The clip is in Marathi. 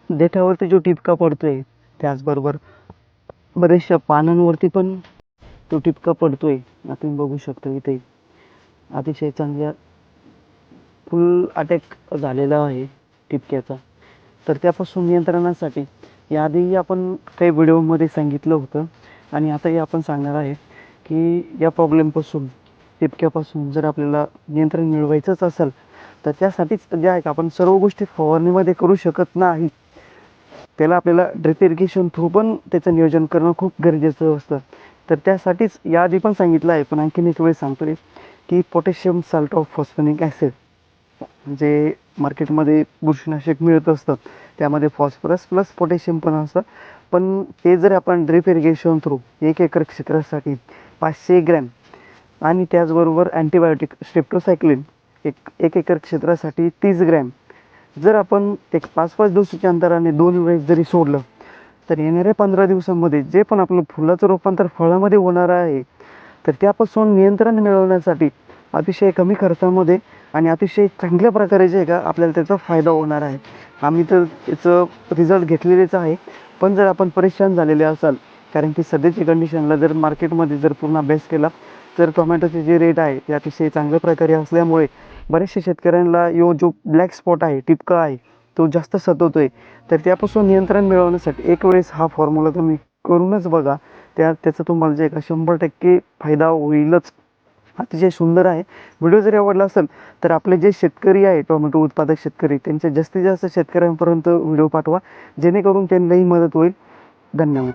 देठावरती जो टिपका पडतोय, त्याचबरोबर बऱ्याचशा पानांवरती पण तो टिपका पडतोय. आपण बघू शकतो इथे अतिशय चांगल्या फुल अटॅक झालेला आहे टिपक्याचा. तर त्यापासून नियंत्रणासाठी याआधी आपण काही व्हिडिओमध्ये सांगितलं होतं आणि आताही आपण सांगणार आहे की या प्रॉब्लेमपासून, टिपक्यापासून जर आपल्याला नियंत्रण मिळवायचंच असेल तर त्यासाठीच जे आहे आपण सर्व गोष्टी फवारणीमध्ये करू शकत नाही. त्याला आपल्याला ड्रिप इरिगेशन थ्रू पण त्याचं नियोजन करणं खूप गरजेचं असतं. तर त्यासाठीच याआधी पण सांगितलं आहे, पण आणखीन एक वेळेस सांगतोय की potassium Salt of phosphonic acid जे मार्केटमध्ये बुरशीनाशक मिळत असतं, त्यामध्ये फॉस्फरस प्लस पोटॅशियम पण असतं. पण ते जर आपण ड्रिप इरिगेशन थ्रू 1 एकर क्षेत्रासाठी 500 ग्रॅम आणि त्याचबरोबर अँटीबायोटिक स्ट्रेप्टोसायक्लिन 1 एकर क्षेत्रासाठी 30 ग्रॅम जर आपण एक 5-5 दिवसाच्या अंतराने 2 वेळेस जरी सोडलं तर येणाऱ्या 15 दिवसांमध्ये जे पण आपलं फुलाचं रूपांतर फळामध्ये होणार आहे, तर त्यापासून नियंत्रण मिळवण्यासाठी अतिशय कमी खर्चामध्ये आणि अतिशय चांगल्या प्रकारे जे आहे का आपल्याला त्याचा फायदा होणार आहे. आम्ही तर त्याचं रिझल्ट घेतलेलेच आहे. पण जर आपण परेशान झालेले असाल, कारण की सध्याची कंडिशनला जर मार्केटमध्ये जर पूर्ण अभ्यास केला तर टोमॅटोचे जे रेट आहे ते अतिशय चांगल्या प्रकारे असल्यामुळे बऱ्याचशा शेतकऱ्यांना जो ब्लॅक स्पॉट आहे, टिपका आहे, तो जास्त सतवतोय. तर त्यापासून नियंत्रण मिळवण्यासाठी एक वेळेस हा फॉर्म्युला तुम्ही करूनच बघा. त्याचा तुम्हाला जे का 100% फायदा होईलच. अतिशय सुंदर आहे. व्हिडिओ जर आवडला असेल तर आपले जे शेतकरी आहे, टोमॅटो उत्पादक शेतकरी, त्यांच्या जास्तीत जास्त शेतकऱ्यांपर्यंत व्हिडिओ पाठवा, जेणेकरून त्यांनाही मदत होईल. धन्यवाद.